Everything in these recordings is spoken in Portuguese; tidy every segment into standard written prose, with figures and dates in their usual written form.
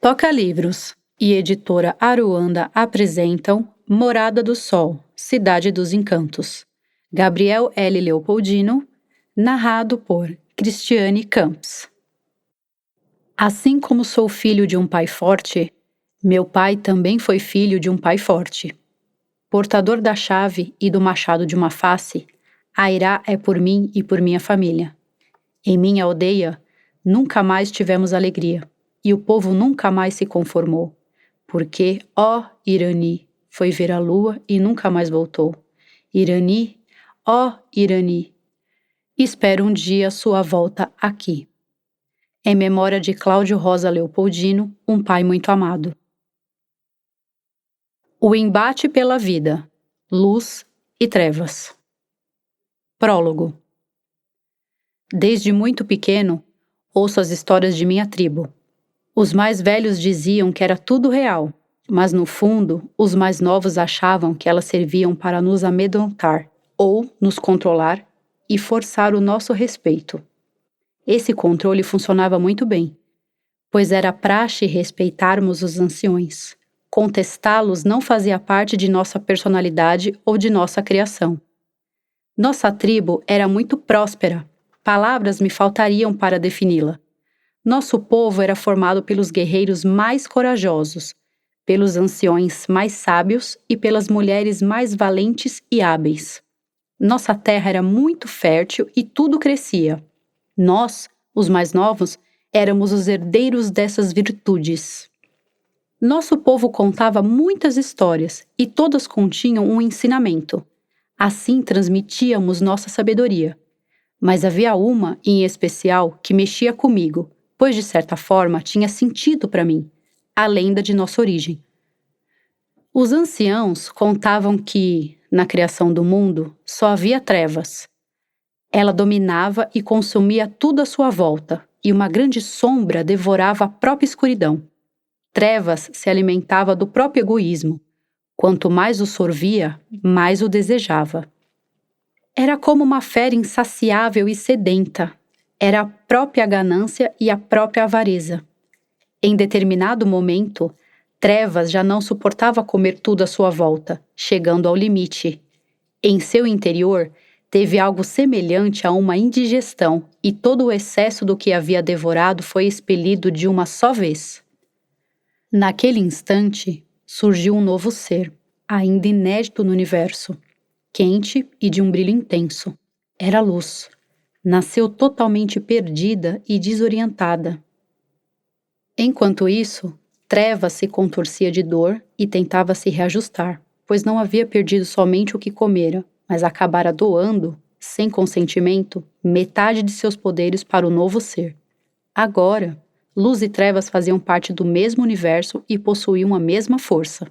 Toca Livros e Editora Aruanda apresentam Morada do Sol, Cidade dos Encantos. Gabriel L. Leopoldino, narrado por Cristiane Campos. Assim como sou filho de um pai forte, meu pai também foi filho de um pai forte. Portador da chave e do machado de uma face, Airá é por mim e por minha família. Em minha aldeia, nunca mais tivemos alegria, e o povo nunca mais se conformou, porque, ó Irani, foi ver a lua e nunca mais voltou. Irani, ó Irani, espero um dia sua volta aqui. Em memória de Cláudio Rosa Leopoldino, um pai muito amado. O embate pela vida, luz e trevas. Prólogo. Desde muito pequeno, ouço as histórias de minha tribo. Os mais velhos diziam que era tudo real, mas no fundo, os mais novos achavam que elas serviam para nos amedrontar ou nos controlar e forçar o nosso respeito. Esse controle funcionava muito bem, pois era praxe respeitarmos os anciões. Contestá-los não fazia parte de nossa personalidade ou de nossa criação. Nossa tribo era muito próspera, palavras me faltariam para defini-la. Nosso povo era formado pelos guerreiros mais corajosos, pelos anciões mais sábios e pelas mulheres mais valentes e hábeis. Nossa terra era muito fértil e tudo crescia. Nós, os mais novos, éramos os herdeiros dessas virtudes. Nosso povo contava muitas histórias e todas continham um ensinamento. Assim transmitíamos nossa sabedoria. Mas havia uma, em especial, que mexia comigo, pois de certa forma tinha sentido para mim, a lenda de nossa origem. Os anciãos contavam que, na criação do mundo, só havia trevas. Ela dominava e consumia tudo à sua volta, e uma grande sombra devorava a própria escuridão. Trevas se alimentava do próprio egoísmo. Quanto mais o sorvia, mais o desejava. Era como uma fera insaciável e sedenta. Era a própria ganância e a própria avareza. Em determinado momento, Trevas já não suportava comer tudo à sua volta, chegando ao limite. Em seu interior, teve algo semelhante a uma indigestão e todo o excesso do que havia devorado foi expelido de uma só vez. Naquele instante, surgiu um novo ser, ainda inédito no universo, quente e de um brilho intenso. Era luz. Nasceu totalmente perdida e desorientada. Enquanto isso, Trevas se contorcia de dor e tentava se reajustar, pois não havia perdido somente o que comera, mas acabara doando, sem consentimento, metade de seus poderes para o novo ser. Agora, Luz e Trevas faziam parte do mesmo universo e possuíam a mesma força.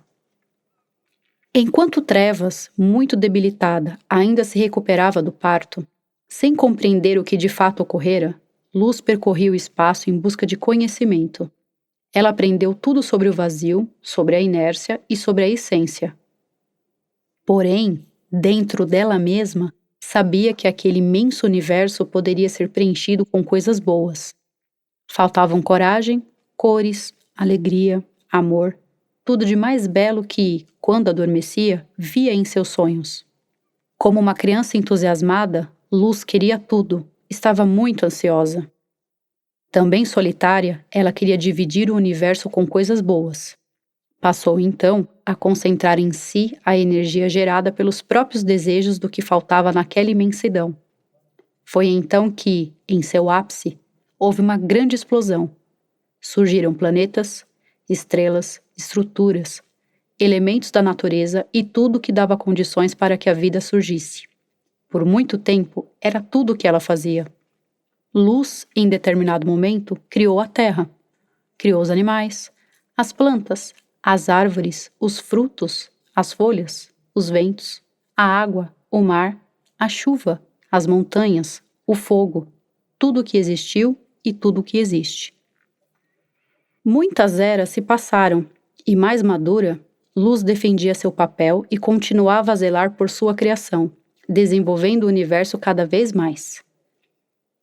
Enquanto Trevas, muito debilitada, ainda se recuperava do parto, sem compreender o que de fato ocorrera, Luz percorria o espaço em busca de conhecimento. Ela aprendeu tudo sobre o vazio, sobre a inércia e sobre a essência. Porém, dentro dela mesma, sabia que aquele imenso universo poderia ser preenchido com coisas boas. Faltavam coragem, cores, alegria, amor, tudo de mais belo que, quando adormecia, via em seus sonhos. Como uma criança entusiasmada, Luz queria tudo, estava muito ansiosa. Também solitária, ela queria dividir o universo com coisas boas. Passou, então, a concentrar em si a energia gerada pelos próprios desejos do que faltava naquela imensidão. Foi então que, em seu ápice, houve uma grande explosão. Surgiram planetas, estrelas, estruturas, elementos da natureza e tudo que dava condições para que a vida surgisse. Por muito tempo, era tudo o que ela fazia. Luz, em determinado momento, criou a terra. Criou os animais, as plantas, as árvores, os frutos, as folhas, os ventos, a água, o mar, a chuva, as montanhas, o fogo, tudo o que existiu e tudo o que existe. Muitas eras se passaram e, mais madura, Luz defendia seu papel e continuava a zelar por sua criação, desenvolvendo o universo cada vez mais.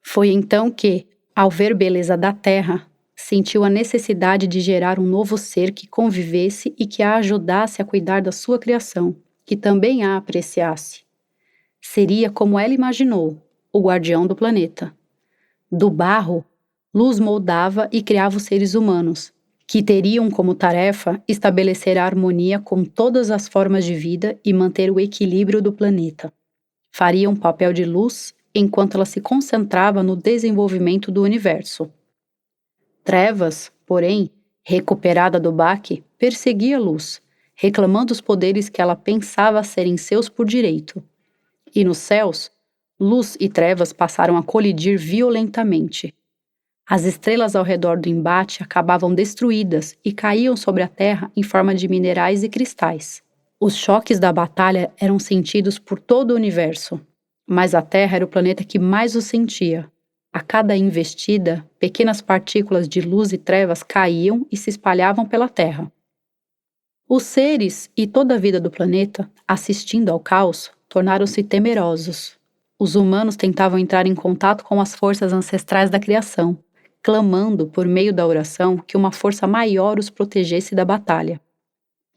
Foi então que, ao ver beleza da terra, Sentiu a necessidade de gerar um novo ser que convivesse e que a ajudasse a cuidar da sua criação, que também a apreciasse. Seria como ela imaginou, o guardião do planeta. Do barro, Luz moldava e criava os seres humanos, que teriam como tarefa estabelecer a harmonia com todas as formas de vida e manter o equilíbrio do planeta. Faria um papel de luz enquanto ela se concentrava no desenvolvimento do universo. Trevas, porém, recuperada do baque, perseguia Luz, reclamando os poderes que ela pensava serem seus por direito. E nos céus, Luz e Trevas passaram a colidir violentamente. As estrelas ao redor do embate acabavam destruídas e caíam sobre a Terra em forma de minerais e cristais. Os choques da batalha eram sentidos por todo o universo, mas a Terra era o planeta que mais os sentia. A cada investida, pequenas partículas de luz e trevas caíam e se espalhavam pela Terra. Os seres e toda a vida do planeta, assistindo ao caos, tornaram-se temerosos. Os humanos tentavam entrar em contato com as forças ancestrais da criação, clamando por meio da oração que uma força maior os protegesse da batalha.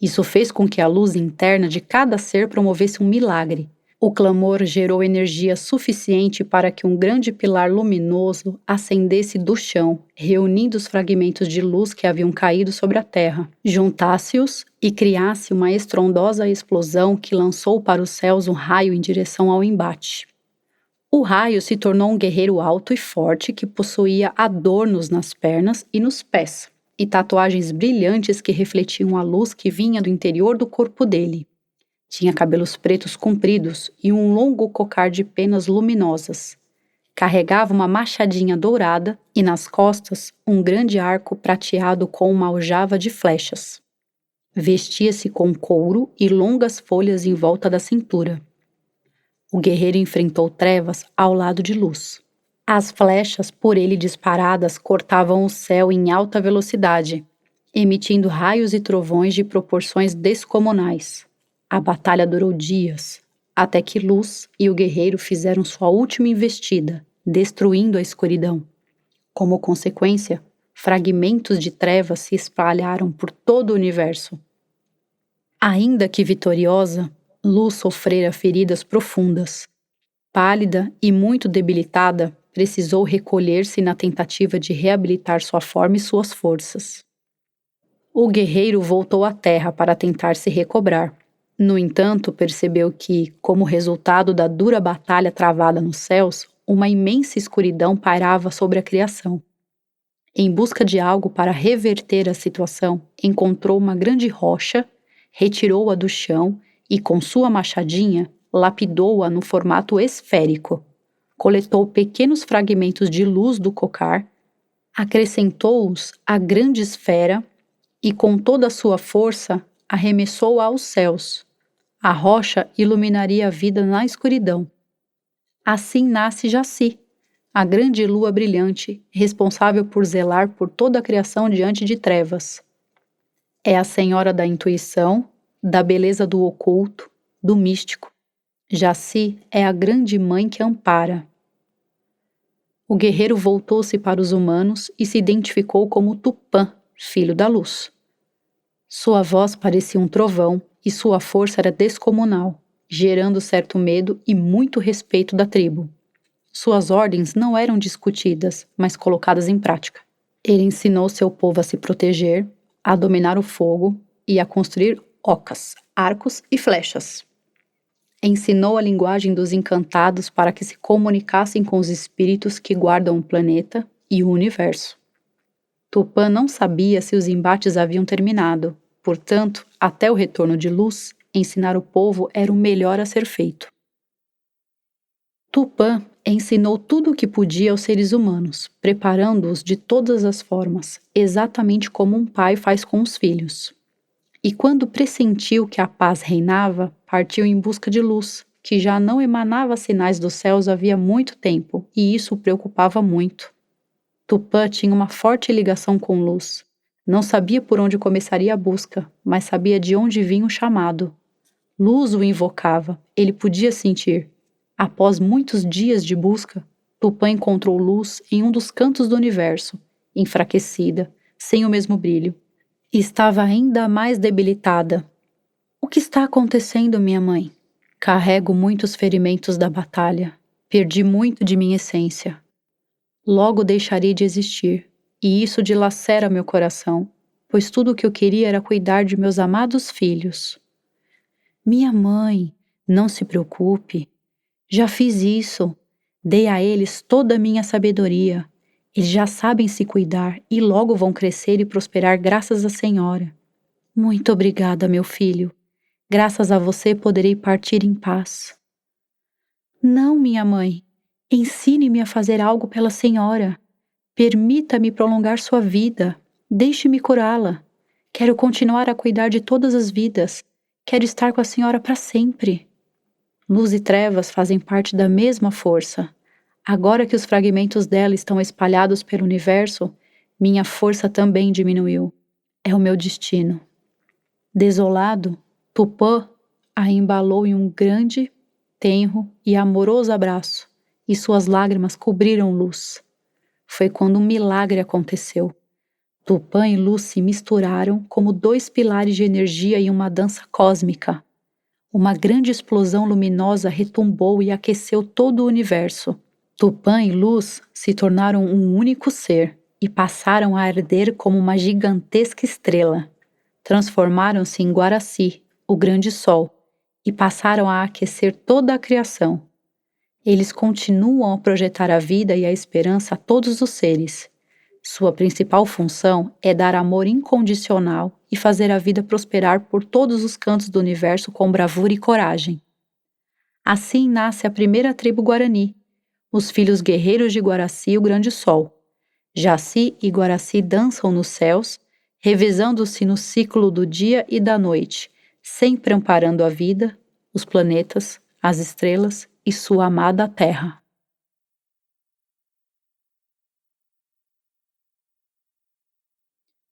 Isso fez com que a luz interna de cada ser promovesse um milagre. O clamor gerou energia suficiente para que um grande pilar luminoso ascendesse do chão, reunindo os fragmentos de luz que haviam caído sobre a terra, juntasse-os e criasse uma estrondosa explosão que lançou para os céus um raio em direção ao embate. O raio se tornou um guerreiro alto e forte que possuía adornos nas pernas e nos pés, e tatuagens brilhantes que refletiam a luz que vinha do interior do corpo dele. Tinha cabelos pretos compridos e um longo cocar de penas luminosas. Carregava uma machadinha dourada e nas costas um grande arco prateado com uma aljava de flechas. Vestia-se com couro e longas folhas em volta da cintura. O guerreiro enfrentou Trevas ao lado de Luz. As flechas por ele disparadas cortavam o céu em alta velocidade, emitindo raios e trovões de proporções descomunais. A batalha durou dias, até que Luz e o guerreiro fizeram sua última investida, destruindo a escuridão. Como consequência, fragmentos de trevas se espalharam por todo o universo. Ainda que vitoriosa, Luz sofrera feridas profundas. Pálida e muito debilitada, precisou recolher-se na tentativa de reabilitar sua forma e suas forças. O guerreiro voltou à terra para tentar se recobrar. No entanto, percebeu que, como resultado da dura batalha travada nos céus, uma imensa escuridão pairava sobre a criação. Em busca de algo para reverter a situação, encontrou uma grande rocha, retirou-a do chão e, com sua machadinha, lapidou-a no formato esférico. Coletou pequenos fragmentos de luz do cocar, acrescentou-os à grande esfera e, com toda a sua força, arremessou-a aos céus. A rocha iluminaria a vida na escuridão. Assim nasce Jaci, a grande lua brilhante, responsável por zelar por toda a criação diante de trevas. É a senhora da intuição, da beleza do oculto, do místico. Jaci é a grande mãe que ampara. O guerreiro voltou-se para os humanos e se identificou como Tupã, filho da luz. Sua voz parecia um trovão e sua força era descomunal, gerando certo medo e muito respeito da tribo. Suas ordens não eram discutidas, mas colocadas em prática. Ele ensinou seu povo a se proteger, a dominar o fogo e a construir ocas, arcos e flechas. Ensinou a linguagem dos encantados para que se comunicassem com os espíritos que guardam o planeta e o universo. Tupã não sabia se os embates haviam terminado. Portanto, até o retorno de Luz, ensinar o povo era o melhor a ser feito. Tupã ensinou tudo o que podia aos seres humanos, preparando-os de todas as formas, exatamente como um pai faz com os filhos. E quando pressentiu que a paz reinava, partiu em busca de Luz, que já não emanava sinais dos céus havia muito tempo, e isso o preocupava muito. Tupã tinha uma forte ligação com Luz. Não sabia por onde começaria a busca, mas sabia de onde vinha o chamado. Luz o invocava, ele podia sentir. Após muitos dias de busca, Tupã encontrou Luz em um dos cantos do universo enfraquecida, sem o mesmo brilho. E estava ainda mais debilitada. O que está acontecendo, minha mãe? Carrego muitos ferimentos da batalha. Perdi muito de minha essência. Logo deixarei de existir, e isso dilacera meu coração, pois tudo o que eu queria era cuidar de meus amados filhos. Minha mãe, não se preocupe. Já fiz isso. Dei a eles toda a minha sabedoria. Eles já sabem se cuidar e logo vão crescer e prosperar graças à Senhora. Muito obrigada, meu filho. Graças a você poderei partir em paz. Não, minha mãe. Ensine-me a fazer algo pela Senhora. Permita-me prolongar sua vida. Deixe-me curá-la. Quero continuar a cuidar de todas as vidas. Quero estar com a Senhora para sempre. Luz e trevas fazem parte da mesma força. Agora que os fragmentos dela estão espalhados pelo universo, minha força também diminuiu. É o meu destino. Desolado, Tupã a embalou em um grande, tenro e amoroso abraço, e suas lágrimas cobriram Luz. Foi quando um milagre aconteceu. Tupã e Luz se misturaram como dois pilares de energia em uma dança cósmica. Uma grande explosão luminosa retumbou e aqueceu todo o universo. Tupã e Luz se tornaram um único ser e passaram a arder como uma gigantesca estrela. Transformaram-se em Guaraci, o grande sol, e passaram a aquecer toda a criação. Eles continuam a projetar a vida e a esperança a todos os seres. Sua principal função é dar amor incondicional e fazer a vida prosperar por todos os cantos do universo com bravura e coragem. Assim nasce a primeira tribo Guarani, os filhos guerreiros de Guaraci, o Grande Sol. Jaci e Guaraci dançam nos céus, revezando-se no ciclo do dia e da noite, sempre amparando a vida, os planetas, as estrelas e sua amada Terra.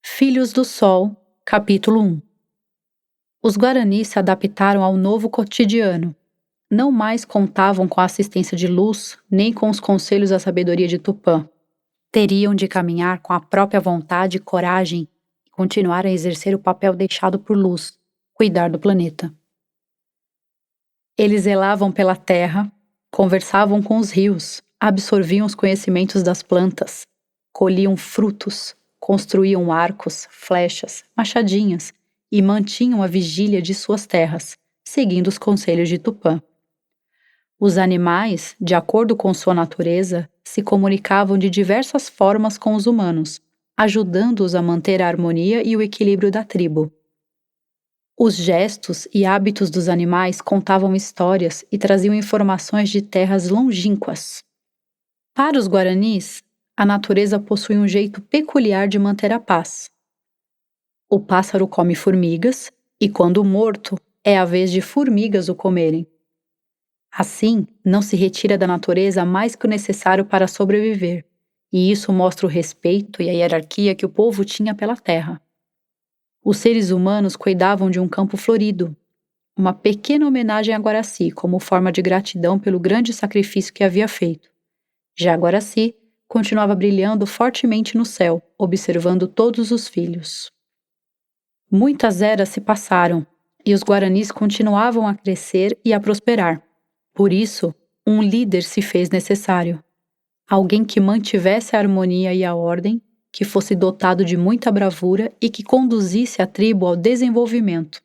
Filhos do Sol, capítulo 1. Os Guaranis se adaptaram ao novo cotidiano. Não mais contavam com a assistência de Luz, nem com os conselhos da sabedoria de Tupã. Teriam de caminhar com a própria vontade e coragem e continuar a exercer o papel deixado por Luz, cuidar do planeta. Eles zelavam pela terra, conversavam com os rios, absorviam os conhecimentos das plantas, colhiam frutos, construíam arcos, flechas, machadinhas e mantinham a vigília de suas terras, seguindo os conselhos de Tupã. Os animais, de acordo com sua natureza, se comunicavam de diversas formas com os humanos, ajudando-os a manter a harmonia e o equilíbrio da tribo. Os gestos e hábitos dos animais contavam histórias e traziam informações de terras longínquas. Para os Guaranis, a natureza possui um jeito peculiar de manter a paz. O pássaro come formigas e, quando morto, é a vez de formigas o comerem. Assim, não se retira da natureza mais que o necessário para sobreviver, e isso mostra o respeito e a hierarquia que o povo tinha pela terra. Os seres humanos cuidavam de um campo florido, uma pequena homenagem a Guaraci como forma de gratidão pelo grande sacrifício que havia feito. Já Guaraci continuava brilhando fortemente no céu, observando todos os filhos. Muitas eras se passaram, e os Guaranis continuavam a crescer e a prosperar. Por isso, um líder se fez necessário. Alguém que mantivesse a harmonia e a ordem, que fosse dotado de muita bravura e que conduzisse a tribo ao desenvolvimento.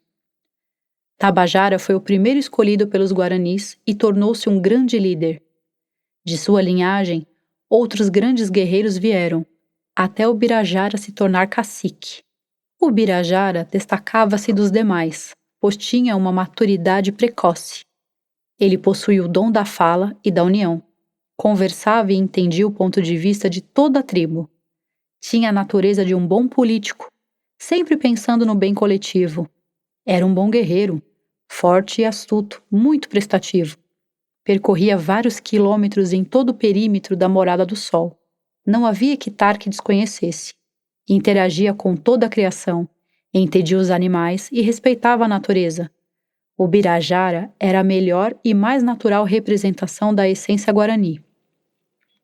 Tabajara foi o primeiro escolhido pelos Guaranis e tornou-se um grande líder. De sua linhagem, outros grandes guerreiros vieram, até o Birajara se tornar cacique. O Birajara destacava-se dos demais, pois tinha uma maturidade precoce. Ele possuía o dom da fala e da união. Conversava e entendia o ponto de vista de toda a tribo. Tinha a natureza de um bom político, sempre pensando no bem coletivo. Era um bom guerreiro, forte e astuto, muito prestativo. Percorria vários quilômetros em todo o perímetro da Morada do Sol. Não havia hectare que desconhecesse. Interagia com toda a criação, entendia os animais e respeitava a natureza. O Birajara era a melhor e mais natural representação da essência guarani.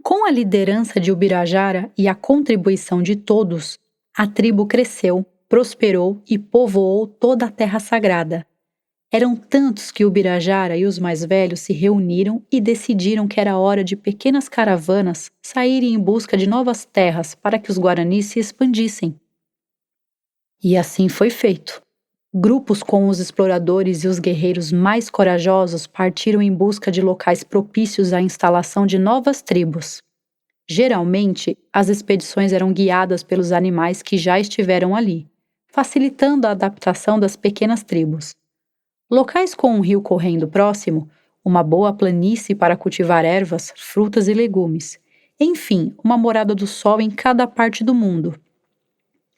Com a liderança de Ubirajara e a contribuição de todos, a tribo cresceu, prosperou e povoou toda a terra sagrada. Eram tantos que Ubirajara e os mais velhos se reuniram e decidiram que era hora de pequenas caravanas saírem em busca de novas terras para que os guaranis se expandissem. E assim foi feito. Grupos com os exploradores e os guerreiros mais corajosos partiram em busca de locais propícios à instalação de novas tribos. Geralmente, as expedições eram guiadas pelos animais que já estiveram ali, facilitando a adaptação das pequenas tribos. Locais com um rio correndo próximo, uma boa planície para cultivar ervas, frutas e legumes. Enfim, uma morada do sol em cada parte do mundo.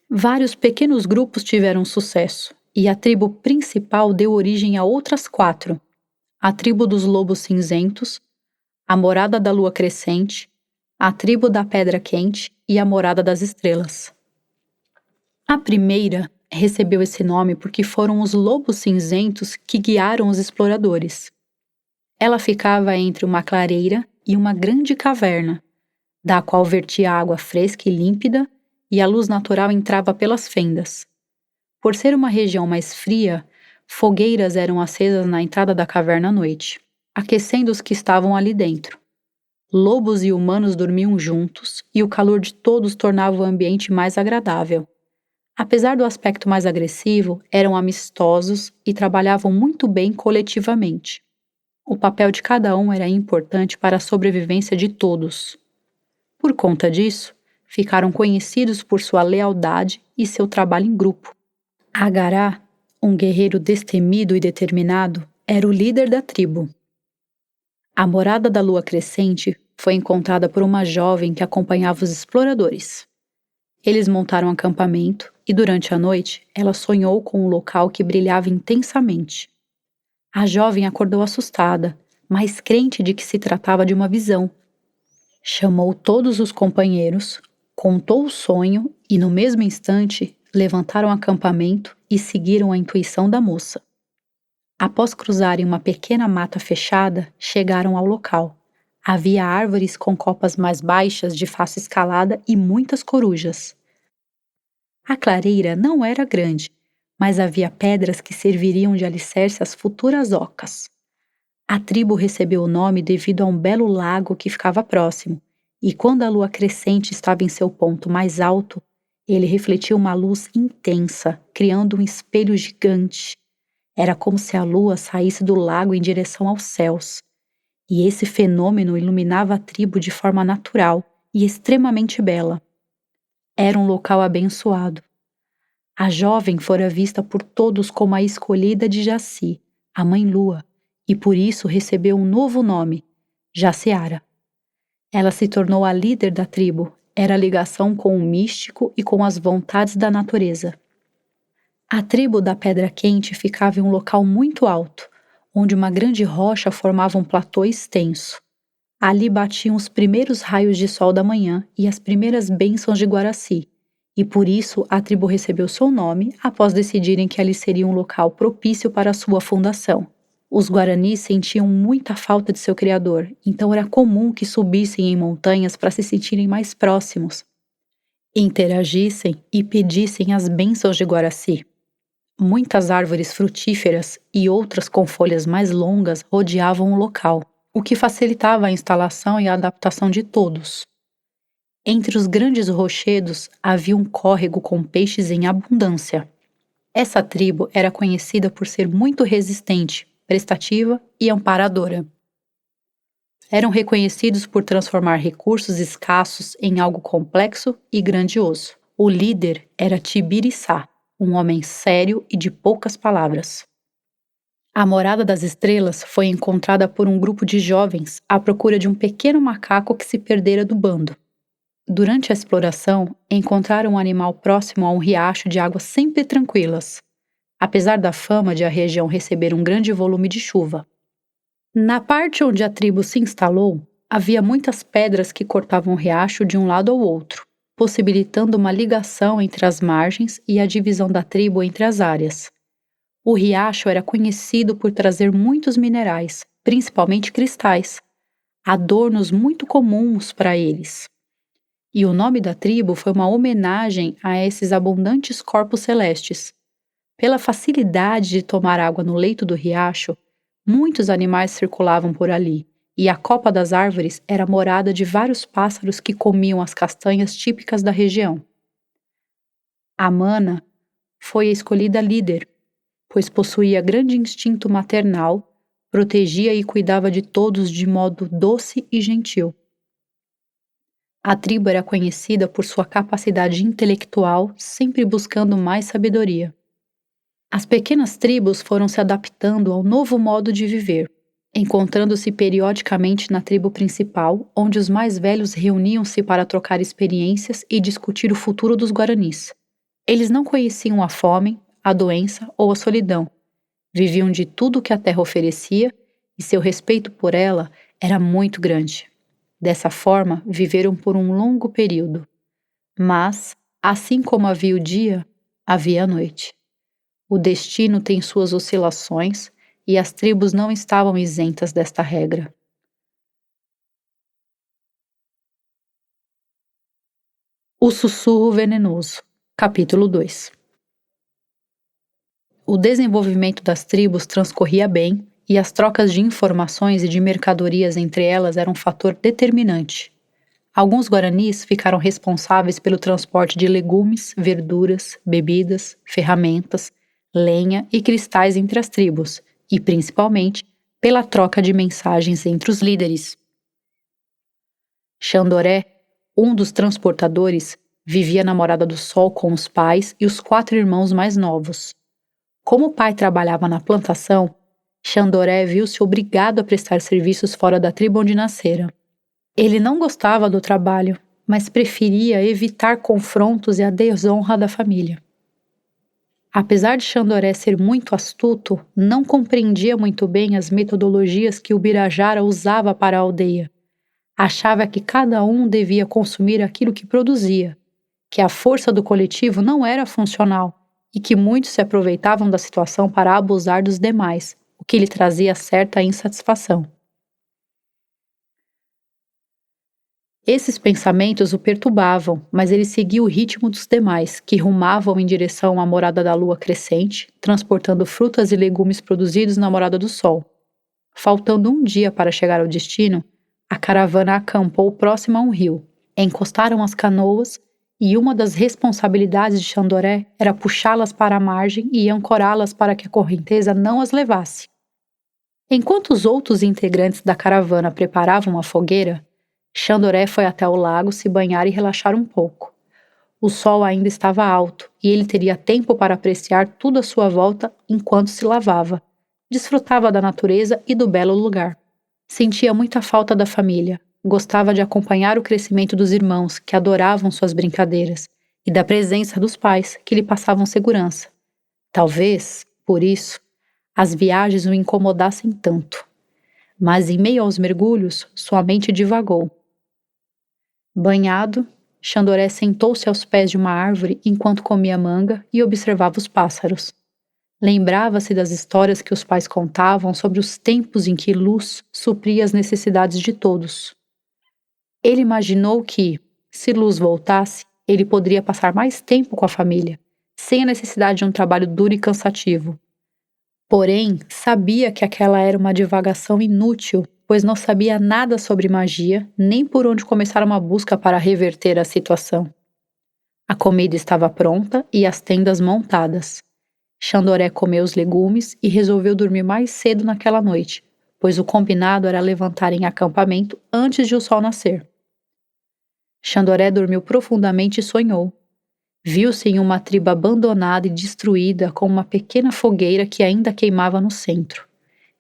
Vários pequenos grupos tiveram sucesso, e a tribo principal deu origem a outras 4. A tribo dos lobos cinzentos, a morada da lua crescente, a tribo da pedra quente e a morada das estrelas. A primeira recebeu esse nome porque foram os lobos cinzentos que guiaram os exploradores. Ela ficava entre uma clareira e uma grande caverna, da qual vertia água fresca e límpida e a luz natural entrava pelas fendas. Por ser uma região mais fria, fogueiras eram acesas na entrada da caverna à noite, aquecendo os que estavam ali dentro. Lobos e humanos dormiam juntos e o calor de todos tornava o ambiente mais agradável. Apesar do aspecto mais agressivo, eram amistosos e trabalhavam muito bem coletivamente. O papel de cada um era importante para a sobrevivência de todos. Por conta disso, ficaram conhecidos por sua lealdade e seu trabalho em grupo. Agará, um guerreiro destemido e determinado, era o líder da tribo. A morada da lua crescente foi encontrada por uma jovem que acompanhava os exploradores. Eles montaram um acampamento e, durante a noite, ela sonhou com um local que brilhava intensamente. A jovem acordou assustada, mas crente de que se tratava de uma visão. Chamou todos os companheiros, contou o sonho e, no mesmo instante, levantaram o acampamento e seguiram a intuição da moça. Após cruzarem uma pequena mata fechada, chegaram ao local. Havia árvores com copas mais baixas de face escalada e muitas corujas. A clareira não era grande, mas havia pedras que serviriam de alicerce às futuras ocas. A tribo recebeu o nome devido a um belo lago que ficava próximo, e quando a lua crescente estava em seu ponto mais alto, ele refletia uma luz intensa, criando um espelho gigante. Era como se a lua saísse do lago em direção aos céus. E esse fenômeno iluminava a tribo de forma natural e extremamente bela. Era um local abençoado. A jovem fora vista por todos como a escolhida de Jaci, a Mãe Lua, e por isso recebeu um novo nome, Jaciara. Ela se tornou a líder da tribo, era a ligação com o místico e com as vontades da natureza. A tribo da Pedra Quente ficava em um local muito alto, onde uma grande rocha formava um platô extenso. Ali batiam os primeiros raios de sol da manhã e as primeiras bênçãos de Guaraci, e por isso a tribo recebeu seu nome após decidirem que ali seria um local propício para a sua fundação. Os guaranis sentiam muita falta de seu criador, então era comum que subissem em montanhas para se sentirem mais próximos, interagissem e pedissem as bênçãos de Guaraci. Muitas árvores frutíferas e outras com folhas mais longas rodeavam o local, o que facilitava a instalação e a adaptação de todos. Entre os grandes rochedos havia um córrego com peixes em abundância. Essa tribo era conhecida por ser muito resistente, prestativa e amparadora. Eram reconhecidos por transformar recursos escassos em algo complexo e grandioso. O líder era Tibiriçá, um homem sério e de poucas palavras. A morada das estrelas foi encontrada por um grupo de jovens à procura de um pequeno macaco que se perdera do bando. Durante a exploração, encontraram um animal próximo a um riacho de águas sempre tranquilas, apesar da fama de a região receber um grande volume de chuva. Na parte onde a tribo se instalou, havia muitas pedras que cortavam o riacho de um lado ao outro, possibilitando uma ligação entre as margens e a divisão da tribo entre as áreas. O riacho era conhecido por trazer muitos minerais, principalmente cristais. adornos muito comuns para eles. E o nome da tribo foi uma homenagem a esses abundantes corpos celestes. Pela facilidade de tomar água no leito do riacho, muitos animais circulavam por ali, e a copa das árvores era morada de vários pássaros que comiam as castanhas típicas da região. Amana foi a escolhida líder, pois possuía grande instinto maternal, protegia e cuidava de todos de modo doce e gentil. A tribo era conhecida por sua capacidade intelectual, sempre buscando mais sabedoria. As pequenas tribos foram se adaptando ao novo modo de viver, encontrando-se periodicamente na tribo principal, onde os mais velhos reuniam-se para trocar experiências e discutir o futuro dos guaranis. Eles não conheciam a fome, a doença ou a solidão. Viviam de tudo o que a terra oferecia e seu respeito por ela era muito grande. Dessa forma, viveram por um longo período. Mas, assim como havia o dia, havia a noite. O destino tem suas oscilações e as tribos não estavam isentas desta regra. O sussurro venenoso. Capítulo 2. O desenvolvimento das tribos transcorria bem e as trocas de informações e de mercadorias entre elas eram um fator determinante. Alguns guaranis ficaram responsáveis pelo transporte de legumes, verduras, bebidas, ferramentas, lenha e cristais entre as tribos, e principalmente pela troca de mensagens entre os líderes. Xandoré, um dos transportadores, vivia na Morada do Sol com os pais e os 4 irmãos mais novos. Como o pai trabalhava na plantação, Xandoré viu-se obrigado a prestar serviços fora da tribo onde nascera. Ele não gostava do trabalho, mas preferia evitar confrontos e a desonra da família. Apesar de Xandoré ser muito astuto, não compreendia muito bem as metodologias que o Birajara usava para a aldeia. Achava que cada um devia consumir aquilo que produzia, que a força do coletivo não era funcional e que muitos se aproveitavam da situação para abusar dos demais, o que lhe trazia certa insatisfação. Esses pensamentos o perturbavam, mas ele seguia o ritmo dos demais, que rumavam em direção à Morada da Lua crescente, transportando frutas e legumes produzidos na Morada do Sol. Faltando um dia para chegar ao destino, a caravana acampou próxima a um rio. Encostaram as canoas e uma das responsabilidades de Xandoré era puxá-las para a margem e ancorá-las para que a correnteza não as levasse. Enquanto os outros integrantes da caravana preparavam a fogueira, Xandoré foi até o lago se banhar e relaxar um pouco. O sol ainda estava alto e ele teria tempo para apreciar tudo à sua volta enquanto se lavava. Desfrutava da natureza e do belo lugar. Sentia muita falta da família. Gostava de acompanhar o crescimento dos irmãos, que adoravam suas brincadeiras, e da presença dos pais, que lhe passavam segurança. Talvez, por isso, as viagens o incomodassem tanto. Mas em meio aos mergulhos, sua mente divagou. Banhado, Xandoré sentou-se aos pés de uma árvore enquanto comia manga e observava os pássaros. Lembrava-se das histórias que os pais contavam sobre os tempos em que Luz supria as necessidades de todos. Ele imaginou que, se Luz voltasse, ele poderia passar mais tempo com a família, sem a necessidade de um trabalho duro e cansativo. Porém, sabia que aquela era uma divagação inútil, pois não sabia nada sobre magia, nem por onde começar uma busca para reverter a situação. A comida estava pronta e as tendas montadas. Xandoré comeu os legumes e resolveu dormir mais cedo naquela noite, pois o combinado era levantar em acampamento antes de o sol nascer. Xandoré dormiu profundamente e sonhou. Viu-se em uma tribo abandonada e destruída com uma pequena fogueira que ainda queimava no centro.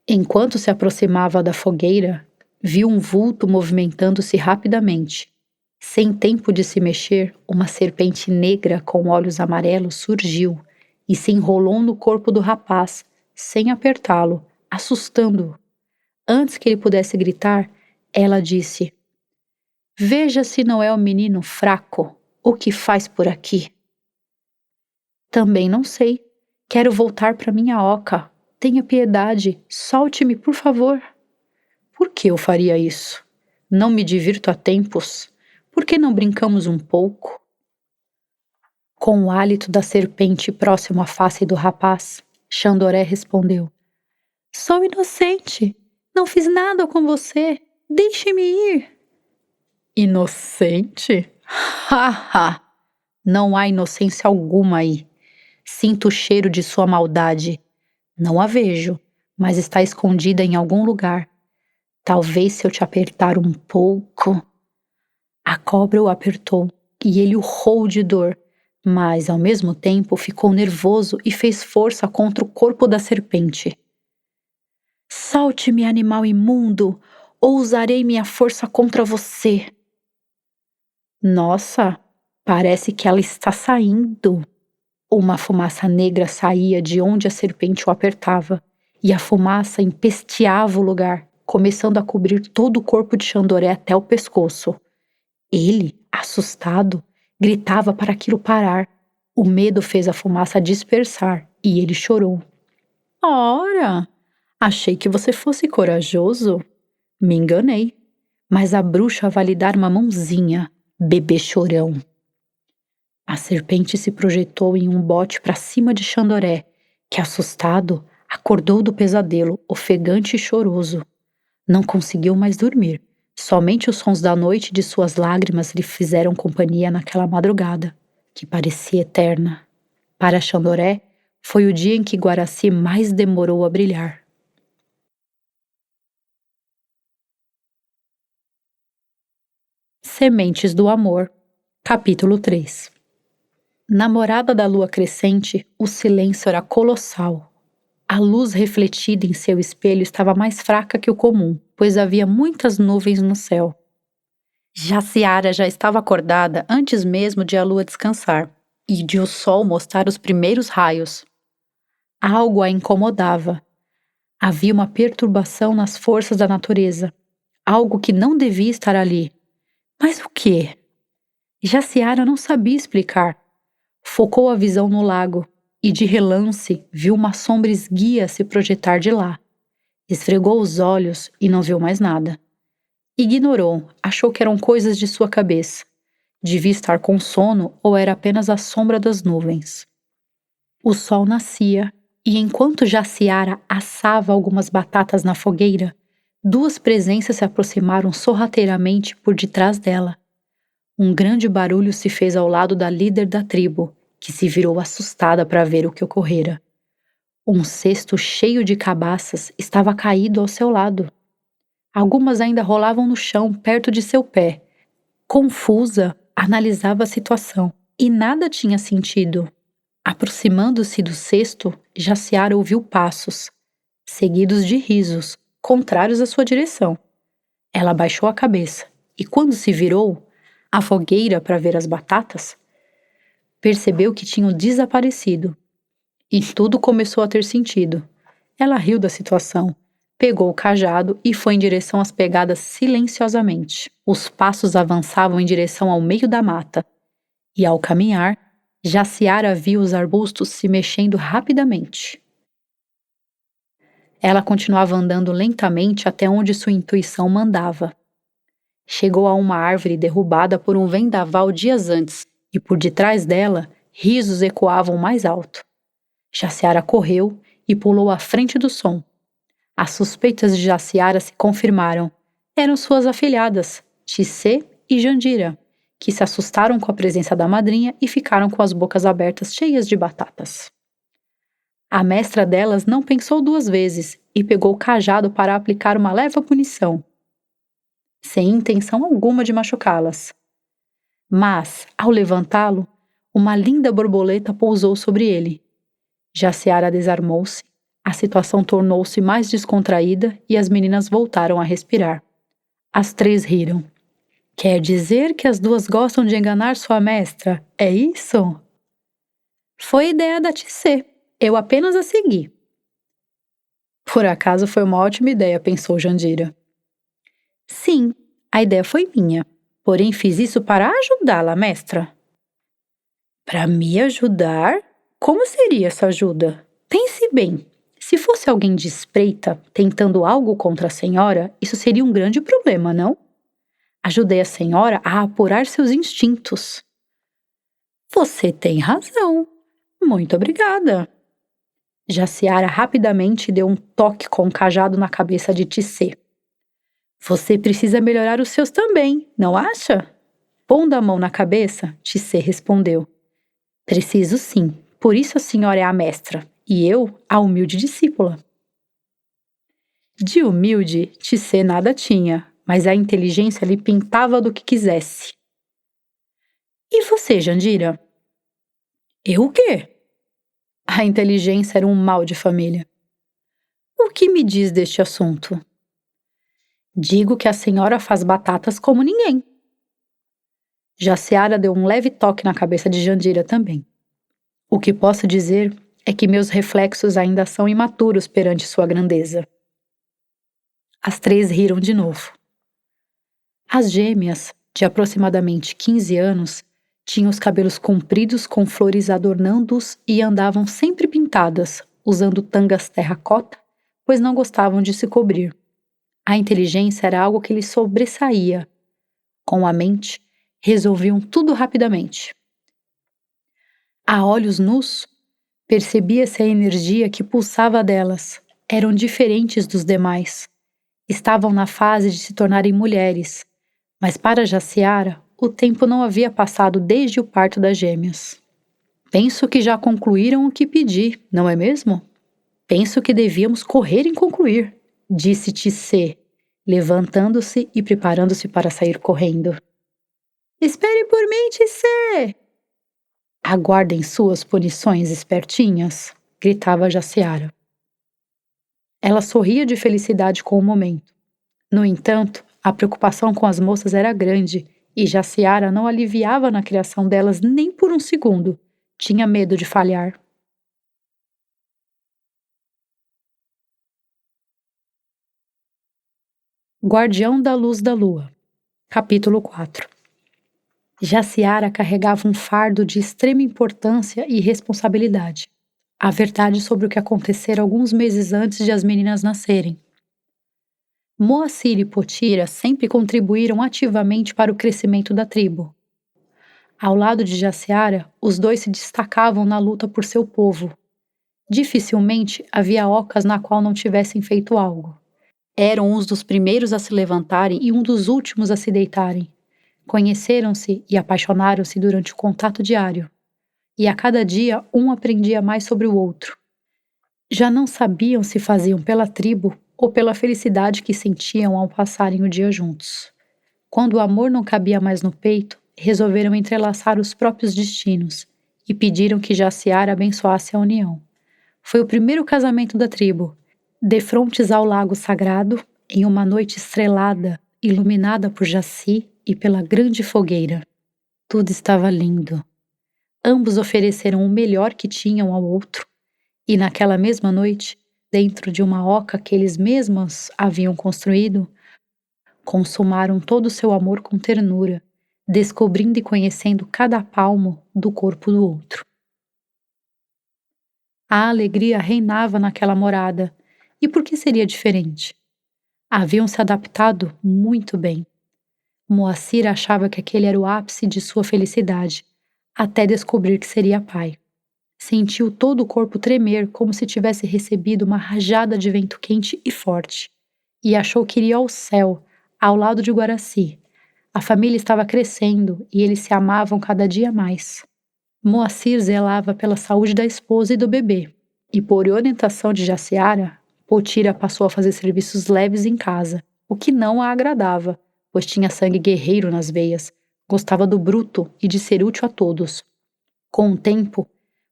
Enquanto se aproximava da fogueira, viu um vulto movimentando-se rapidamente. Sem tempo de se mexer, uma serpente negra com olhos amarelos surgiu e se enrolou no corpo do rapaz, sem apertá-lo, assustando-o. Antes que ele pudesse gritar, ela disse: "Veja se não é um menino fraco. O que faz por aqui?" "Também não sei. Quero voltar para minha oca. Tenha piedade. Solte-me, por favor." "Por que eu faria isso?" Não me divirto há tempos. Por que não brincamos um pouco? Com o hálito da serpente próximo à face do rapaz, Xandoré respondeu: Sou inocente. Não fiz nada com você. Deixe-me ir. Inocente? Haha! Não há inocência alguma aí. Sinto o cheiro de sua maldade. Não a vejo, mas está escondida em algum lugar. Talvez se eu te apertar um pouco. A cobra o apertou e ele urrou de dor, mas ao mesmo tempo ficou nervoso e fez força contra o corpo da serpente. Solte-me, animal imundo, ou usarei minha força contra você. Nossa, parece que ela está saindo. Uma fumaça negra saía de onde a serpente o apertava, e a fumaça empesteava o lugar, começando a cobrir todo o corpo de Xandoré até o pescoço. Ele, assustado, gritava para aquilo parar. O medo fez a fumaça dispersar e ele chorou. Ora, achei que você fosse corajoso. Me enganei. Mas a bruxa vai lhe dar uma mãozinha, bebê chorão. A serpente se projetou em um bote para cima de Xandoré, que, assustado, acordou do pesadelo, ofegante e choroso. Não conseguiu mais dormir. Somente os sons da noite e de suas lágrimas lhe fizeram companhia naquela madrugada, que parecia eterna. Para Xandoré, foi o dia em que Guaraci mais demorou a brilhar. Sementes do Amor, capítulo 3. Namorada da lua crescente, o silêncio era colossal. A luz refletida em seu espelho estava mais fraca que o comum, pois havia muitas nuvens no céu. Jaciara já estava acordada antes mesmo de a lua descansar e de o sol mostrar os primeiros raios. Algo a incomodava. Havia uma perturbação nas forças da natureza, algo que não devia estar ali. Mas o quê? Jaciara não sabia explicar. Focou a visão no lago e, de relance, viu uma sombra esguia se projetar de lá. Esfregou os olhos e não viu mais nada. Ignorou, achou que eram coisas de sua cabeça. Devia estar com sono ou era apenas a sombra das nuvens. O sol nascia e, enquanto Jaciara assava algumas batatas na fogueira, duas presenças se aproximaram sorrateiramente por detrás dela. Um grande barulho se fez ao lado da líder da tribo, que se virou assustada para ver o que ocorrera. Um cesto cheio de cabaças estava caído ao seu lado. Algumas ainda rolavam no chão perto de seu pé. Confusa, analisava a situação e nada tinha sentido. Aproximando-se do cesto, Jaciara ouviu passos, seguidos de risos, contrários à sua direção. Ela abaixou a cabeça e, quando se virou, à fogueira para ver as batatas, percebeu que tinham desaparecido. E tudo começou a ter sentido. Ela riu da situação, pegou o cajado e foi em direção às pegadas silenciosamente. Os passos avançavam em direção ao meio da mata. E ao caminhar, Jaciara viu os arbustos se mexendo rapidamente. Ela continuava andando lentamente até onde sua intuição mandava. Chegou a uma árvore derrubada por um vendaval dias antes, e por detrás dela, risos ecoavam mais alto. Jaciara correu e pulou à frente do som. As suspeitas de Jaciara se confirmaram. Eram suas afilhadas, Tissê e Jandira, que se assustaram com a presença da madrinha e ficaram com as bocas abertas cheias de batatas. A mestra delas não pensou duas vezes e pegou o cajado para aplicar uma leve punição, sem intenção alguma de machucá-las. Mas, ao levantá-lo, uma linda borboleta pousou sobre ele. Jaciara desarmou-se, a situação tornou-se mais descontraída e as meninas voltaram a respirar. As três riram. Quer dizer que as duas gostam de enganar sua mestra, é isso? Foi ideia da Tissê, eu apenas a segui. Por acaso foi uma ótima ideia, pensou Jandira. Sim, a ideia foi minha, porém fiz isso para ajudá-la, mestra. Para me ajudar? Como seria essa ajuda? Pense bem, se fosse alguém de espreita tentando algo contra a senhora, isso seria um grande problema, não? Ajudei a senhora a apurar seus instintos. Você tem razão. Muito obrigada. Jaciara rapidamente deu um toque com o cajado na cabeça de Tissê. Você precisa melhorar os seus também, não acha? Pondo a mão na cabeça, Tissê respondeu. Preciso sim, por isso a senhora é a mestra, e eu a humilde discípula. De humilde, Tissê nada tinha, mas a inteligência lhe pintava do que quisesse. E você, Jandira? Eu o quê? A inteligência era um mal de família. O que me diz deste assunto? Digo que a senhora faz batatas como ninguém. Jaciara deu um leve toque na cabeça de Jandira também. O que posso dizer é que meus reflexos ainda são imaturos perante sua grandeza. As três riram de novo. As gêmeas, de aproximadamente 15 anos, tinham os cabelos compridos com flores adornando-os e andavam sempre pintadas, usando tangas terracota, pois não gostavam de se cobrir. A inteligência era algo que lhes sobressaía. Com a mente, resolviam tudo rapidamente. A olhos nus, percebia-se a energia que pulsava delas. Eram diferentes dos demais. Estavam na fase de se tornarem mulheres, mas para Jaciara, o tempo não havia passado desde o parto das gêmeas. Penso que já concluíram o que pedi, não é mesmo? Penso que devíamos correr em concluir, disse Tissê, levantando-se e preparando-se para sair correndo. Espere por mim, Tissê! Aguardem suas punições, espertinhas, gritava Jaciara. Ela sorria de felicidade com o momento. No entanto, a preocupação com as moças era grande e Jaciara não aliviava na criação delas nem por um segundo. Tinha medo de falhar. Guardião da Luz da Lua. Capítulo 4. Jaciara carregava um fardo de extrema importância e responsabilidade. A verdade sobre o que acontecera alguns meses antes de as meninas nascerem. Moacir e Potira sempre contribuíram ativamente para o crescimento da tribo. Ao lado de Jaciara, os dois se destacavam na luta por seu povo. Dificilmente havia ocas na qual não tivessem feito algo. Eram uns dos primeiros a se levantarem e um dos últimos a se deitarem. Conheceram-se e apaixonaram-se durante o contato diário. E a cada dia um aprendia mais sobre o outro. Já não sabiam se faziam pela tribo ou pela felicidade que sentiam ao passarem o dia juntos. Quando o amor não cabia mais no peito, resolveram entrelaçar os próprios destinos e pediram que Jaciara abençoasse a união. Foi o primeiro casamento da tribo, defrontes ao lago sagrado, em uma noite estrelada, iluminada por Jaci e pela grande fogueira. Tudo estava lindo. Ambos ofereceram o melhor que tinham ao outro, e naquela mesma noite, dentro de uma oca que eles mesmos haviam construído, consumaram todo o seu amor com ternura, descobrindo e conhecendo cada palmo do corpo do outro. A alegria reinava naquela morada, e por que seria diferente? Haviam se adaptado muito bem. Moacir achava que aquele era o ápice de sua felicidade, até descobrir que seria pai. Sentiu todo o corpo tremer como se tivesse recebido uma rajada de vento quente e forte, e achou que iria ao céu, ao lado de Guaraci. A família estava crescendo e eles se amavam cada dia mais. Moacir zelava pela saúde da esposa e do bebê, e por orientação de Jaciara, Potira passou a fazer serviços leves em casa, o que não a agradava, pois tinha sangue guerreiro nas veias, gostava do bruto e de ser útil a todos. Com o tempo,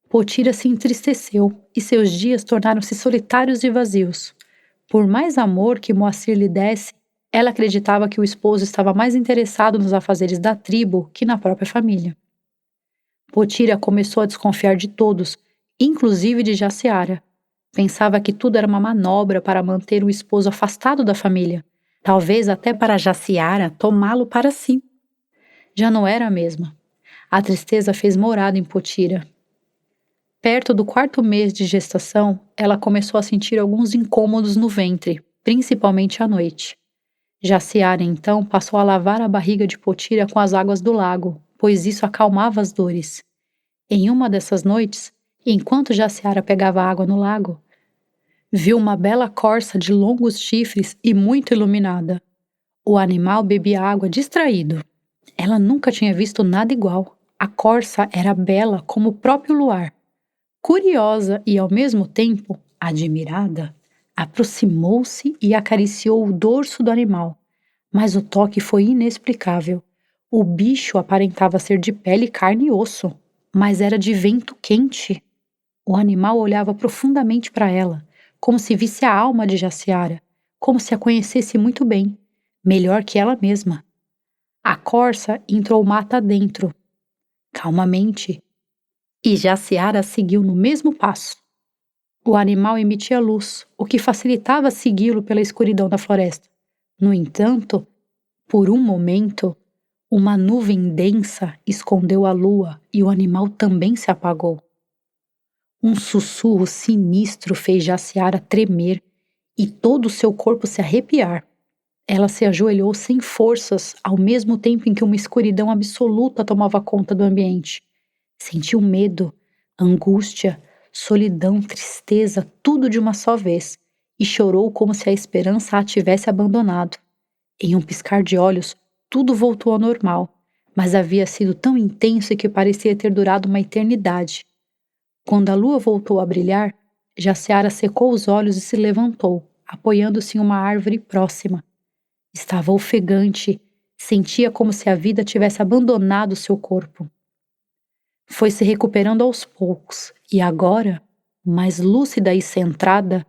Potira se entristeceu e seus dias tornaram-se solitários e vazios. Por mais amor que Moacir lhe desse, ela acreditava que o esposo estava mais interessado nos afazeres da tribo que na própria família. Potira começou a desconfiar de todos, inclusive de Jaciara. Pensava que tudo era uma manobra para manter o esposo afastado da família, talvez até para Jaciara tomá-lo para si. Já não era a mesma. A tristeza fez morada em Potira. Perto do 4º mês de gestação, ela começou a sentir alguns incômodos no ventre, principalmente à noite. Jaciara, então, passou a lavar a barriga de Potira com as águas do lago, pois isso acalmava as dores. Em uma dessas noites, enquanto Jaciara pegava água no lago, viu uma bela corça de longos chifres e muito iluminada. O animal bebia água distraído. Ela nunca tinha visto nada igual. A corça era bela como o próprio luar. Curiosa e, ao mesmo tempo, admirada, aproximou-se e acariciou o dorso do animal. Mas o toque foi inexplicável. O bicho aparentava ser de pele, carne e osso, mas era de vento quente. O animal olhava profundamente para ela, como se visse a alma de Jaciara, como se a conhecesse muito bem, melhor que ela mesma. A corça entrou mata dentro, calmamente, e Jaciara seguiu no mesmo passo. O animal emitia luz, o que facilitava segui-lo pela escuridão da floresta. No entanto, por um momento, uma nuvem densa escondeu a lua e o animal também se apagou. Um sussurro sinistro fez Jaciara tremer e todo o seu corpo se arrepiar. Ela se ajoelhou sem forças, ao mesmo tempo em que uma escuridão absoluta tomava conta do ambiente. Sentiu medo, angústia, solidão, tristeza, tudo de uma só vez, e chorou como se a esperança a tivesse abandonado. Em um piscar de olhos, tudo voltou ao normal, mas havia sido tão intenso que parecia ter durado uma eternidade. Quando a lua voltou a brilhar, Jaciara secou os olhos e se levantou, apoiando-se em uma árvore próxima. Estava ofegante, sentia como se a vida tivesse abandonado seu corpo. Foi se recuperando aos poucos e agora, mais lúcida e centrada,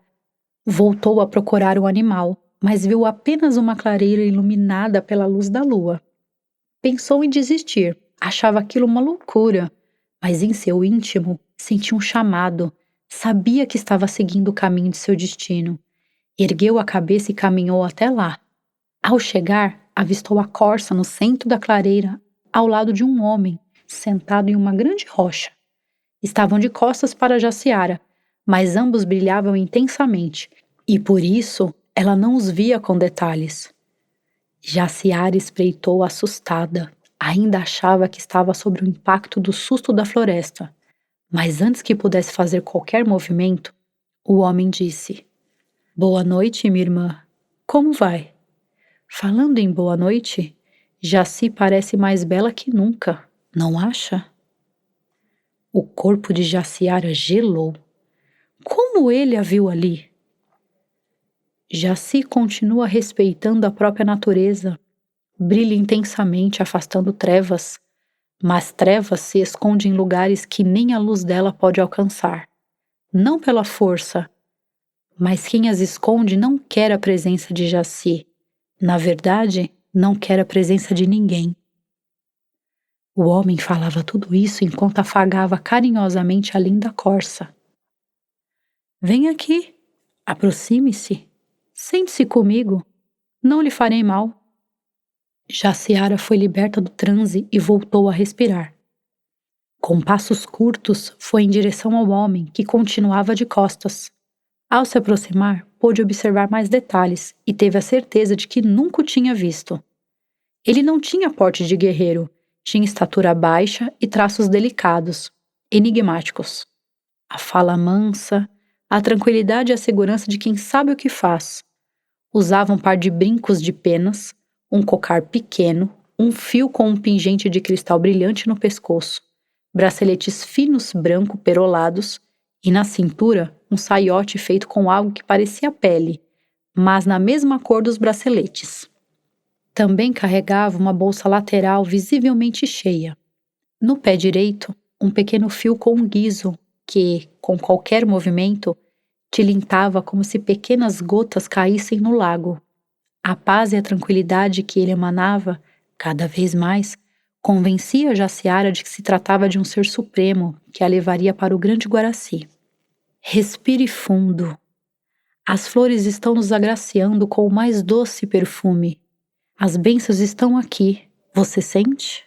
voltou a procurar o animal, mas viu apenas uma clareira iluminada pela luz da lua. Pensou em desistir, achava aquilo uma loucura, mas em seu íntimo sentiu um chamado, sabia que estava seguindo o caminho de seu destino. Ergueu a cabeça e caminhou até lá. Ao chegar, avistou a corça no centro da clareira, ao lado de um homem, sentado em uma grande rocha. Estavam de costas para Jaciara, mas ambos brilhavam intensamente, e por isso ela não os via com detalhes. Jaciara espreitou assustada. Ainda achava que estava sob o impacto do susto da floresta. Mas antes que pudesse fazer qualquer movimento, o homem disse: "Boa noite, minha irmã. Como vai?" Falando em boa noite, Jaci parece mais bela que nunca, não acha? O corpo de Jaciara gelou. Como ele a viu ali? Jaci continua respeitando a própria natureza. Brilha intensamente, afastando trevas. Mas trevas se esconde em lugares que nem a luz dela pode alcançar. Não pela força, mas quem as esconde não quer a presença de Jaci. Na verdade, não quer a presença de ninguém. O homem falava tudo isso enquanto afagava carinhosamente a linda corça. "Vem aqui, aproxime-se, sente-se comigo, não lhe farei mal." Jaciara foi liberta do transe e voltou a respirar. Com passos curtos, foi em direção ao homem, que continuava de costas. Ao se aproximar, pôde observar mais detalhes e teve a certeza de que nunca o tinha visto. Ele não tinha porte de guerreiro, tinha estatura baixa e traços delicados, enigmáticos. A fala mansa, a tranquilidade e a segurança de quem sabe o que faz. Usava um par de brincos de penas, um cocar pequeno, um fio com um pingente de cristal brilhante no pescoço, braceletes finos branco perolados e na cintura um saiote feito com algo que parecia pele, mas na mesma cor dos braceletes. Também carregava uma bolsa lateral visivelmente cheia. No pé direito, um pequeno fio com um guizo que, com qualquer movimento, tilintava como se pequenas gotas caíssem no lago. A paz e a tranquilidade que ele emanava, cada vez mais, convencia Jaciara de que se tratava de um ser supremo que a levaria para o grande Guaraci. Respire fundo. As flores estão nos agraciando com o mais doce perfume. As bênçãos estão aqui. Você sente?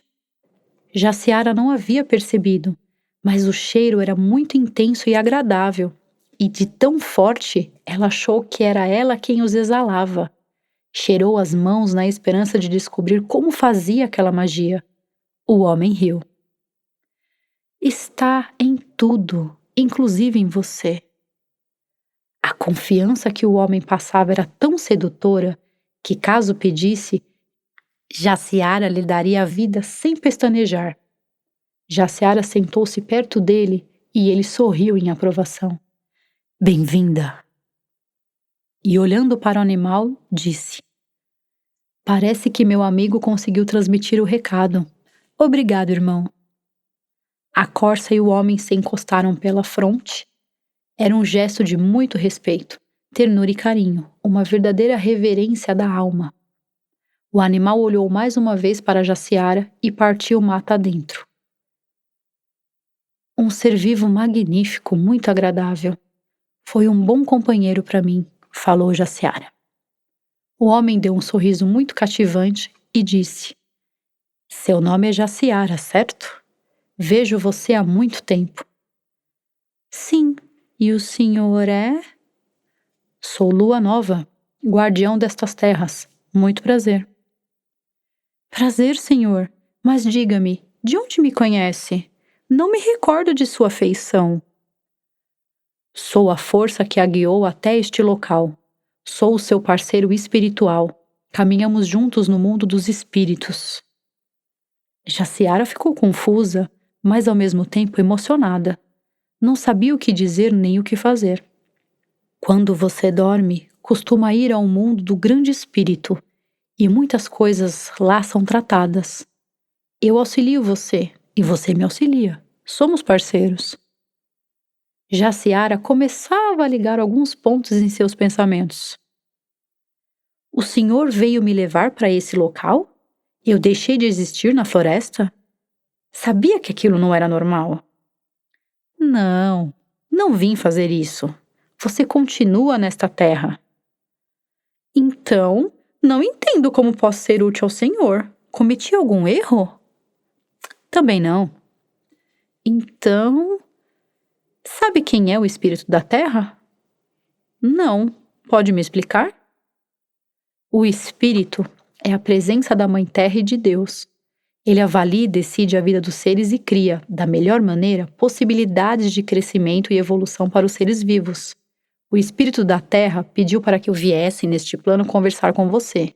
Jaciara não havia percebido, mas o cheiro era muito intenso e agradável, e de tão forte ela achou que era ela quem os exalava. Cheirou as mãos na esperança de descobrir como fazia aquela magia. O homem riu. Está em tudo, inclusive em você. A confiança que o homem passava era tão sedutora que, caso pedisse, Jaciara lhe daria a vida sem pestanejar. Jaciara sentou-se perto dele e ele sorriu em aprovação. Bem-vinda! E olhando para o animal, disse: Parece que meu amigo conseguiu transmitir o recado. Obrigado, irmão. A corça e o homem se encostaram pela fronte. Era um gesto de muito respeito, ternura e carinho, uma verdadeira reverência da alma. O animal olhou mais uma vez para Jaciara e partiu mata adentro. Um ser vivo magnífico, muito agradável. Foi um bom companheiro para mim, falou Jaciara. O homem deu um sorriso muito cativante e disse: Seu nome é Jaciara, certo? Vejo você há muito tempo. Sim, e o senhor é? Sou Lua Nova, guardião destas terras. Muito prazer. Prazer, senhor, mas diga-me, de onde me conhece? Não me recordo de sua feição. Sou a força que a guiou até este local. Sou o seu parceiro espiritual. Caminhamos juntos no mundo dos espíritos. Jaciara ficou confusa, mas ao mesmo tempo emocionada. Não sabia o que dizer nem o que fazer. Quando você dorme, costuma ir ao mundo do grande espírito, e muitas coisas lá são tratadas. Eu auxilio você, e você me auxilia. Somos parceiros. Jaciara começava a ligar alguns pontos em seus pensamentos. O senhor veio me levar para esse local? Eu deixei de existir na floresta? Sabia que aquilo não era normal. Não, não vim fazer isso. Você continua nesta terra. Então, não entendo como posso ser útil ao senhor. Cometi algum erro? Também não. Então, sabe quem é o espírito da terra? Não. Pode me explicar? O espírito é a presença da Mãe Terra e de Deus. Ele avalia e decide a vida dos seres e cria, da melhor maneira, possibilidades de crescimento e evolução para os seres vivos. O espírito da Terra pediu para que eu viesse neste plano conversar com você.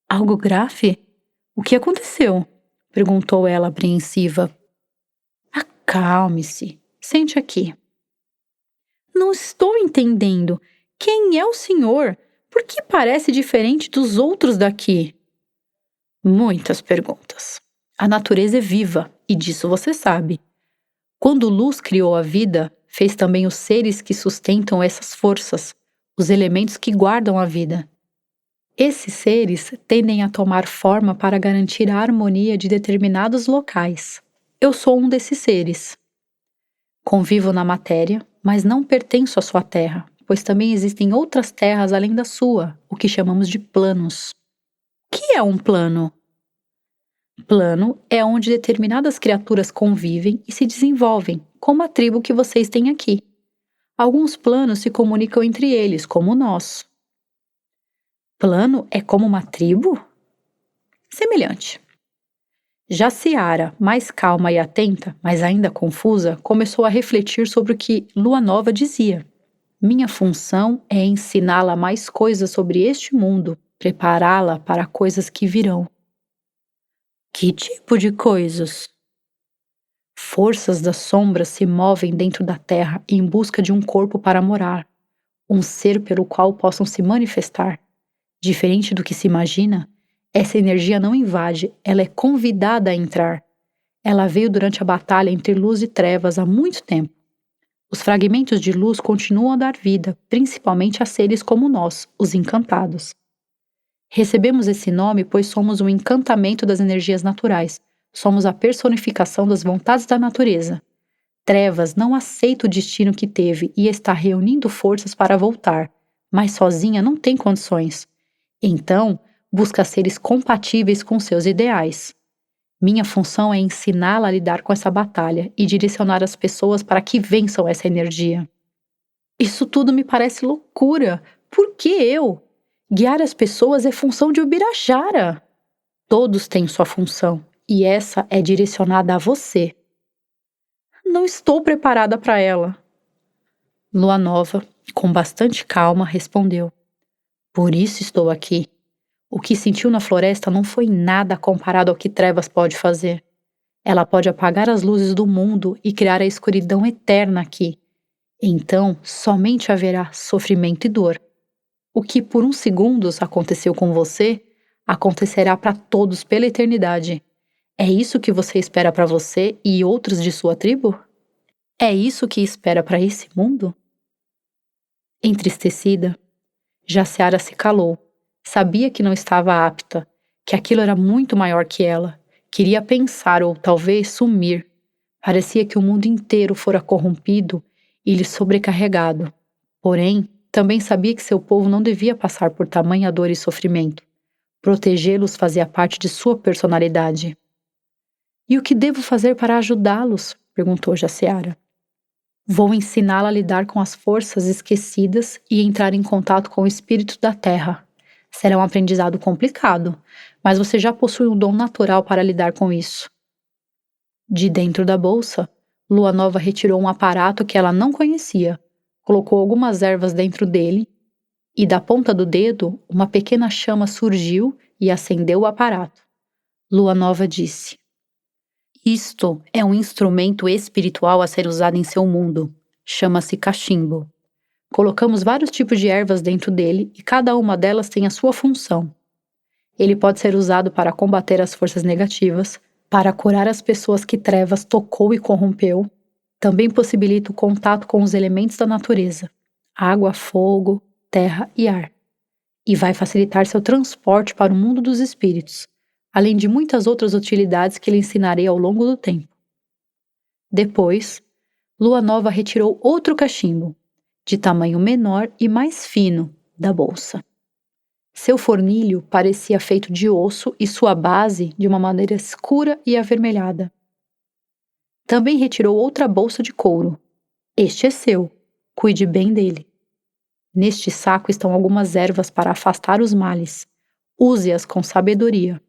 Algo grave? O que aconteceu? Perguntou ela apreensiva. Acalme-se. Sente aqui. Não estou entendendo. Quem é o senhor? Por que parece diferente dos outros daqui? Muitas perguntas. A natureza é viva, e disso você sabe. Quando Luz criou a vida, fez também os seres que sustentam essas forças, os elementos que guardam a vida. Esses seres tendem a tomar forma para garantir a harmonia de determinados locais. Eu sou um desses seres. Convivo na matéria, mas não pertenço à sua terra, pois também existem outras terras além da sua, o que chamamos de planos. O que é um plano? Plano é onde determinadas criaturas convivem e se desenvolvem, como a tribo que vocês têm aqui. Alguns planos se comunicam entre eles, como o nosso. Plano é como uma tribo? Semelhante. Jaciara, mais calma e atenta, mas ainda confusa, começou a refletir sobre o que Lua Nova dizia. Minha função é ensiná-la mais coisas sobre este mundo, prepará-la para coisas que virão. Que tipo de coisas? Forças das sombras se movem dentro da terra em busca de um corpo para morar, um ser pelo qual possam se manifestar. Diferente do que se imagina, essa energia não invade, ela é convidada a entrar. Ela veio durante a batalha entre luz e trevas há muito tempo. Os fragmentos de luz continuam a dar vida, principalmente a seres como nós, os encantados. Recebemos esse nome pois somos um encantamento das energias naturais. Somos a personificação das vontades da natureza. Trevas não aceita o destino que teve e está reunindo forças para voltar, mas sozinha não tem condições. Então, busca seres compatíveis com seus ideais. Minha função é ensiná-la a lidar com essa batalha e direcionar as pessoas para que vençam essa energia. Isso tudo me parece loucura. Por que eu? Guiar as pessoas é função de Ubirajara. Todos têm sua função, e essa é direcionada a você. Não estou preparada para ela. Lua Nova, com bastante calma, respondeu. Por isso estou aqui. O que sentiu na floresta não foi nada comparado ao que Trevas pode fazer. Ela pode apagar as luzes do mundo e criar a escuridão eterna aqui. Então, somente haverá sofrimento e dor. O que por uns segundos aconteceu com você, acontecerá para todos pela eternidade. É isso que você espera para você e outros de sua tribo? É isso que espera para esse mundo? Entristecida, Jaciara se calou. Sabia que não estava apta, que aquilo era muito maior que ela. Queria pensar ou talvez sumir. Parecia que o mundo inteiro fora corrompido e lhe sobrecarregado. Porém, também sabia que seu povo não devia passar por tamanha dor e sofrimento. Protegê-los fazia parte de sua personalidade. E o que devo fazer para ajudá-los? Perguntou Jaciara. Vou ensiná-la a lidar com as forças esquecidas e entrar em contato com o espírito da terra. Será um aprendizado complicado, mas você já possui um dom natural para lidar com isso. De dentro da bolsa, Lua Nova retirou um aparato que ela não conhecia, colocou algumas ervas dentro dele e da ponta do dedo uma pequena chama surgiu e acendeu o aparato. Lua Nova disse: Isto é um instrumento espiritual a ser usado em seu mundo. Chama-se cachimbo. Colocamos vários tipos de ervas dentro dele e cada uma delas tem a sua função. Ele pode ser usado para combater as forças negativas, para curar as pessoas que Trevas tocou e corrompeu. Também possibilita o contato com os elementos da natureza, água, fogo, terra e ar. E vai facilitar seu transporte para o mundo dos espíritos, além de muitas outras utilidades que lhe ensinarei ao longo do tempo. Depois, Lua Nova retirou outro cachimbo, de tamanho menor e mais fino, da bolsa. Seu fornilho parecia feito de osso e sua base de uma madeira escura e avermelhada. Também retirou outra bolsa de couro. Este é seu, cuide bem dele. Neste saco estão algumas ervas para afastar os males. Use-as com sabedoria.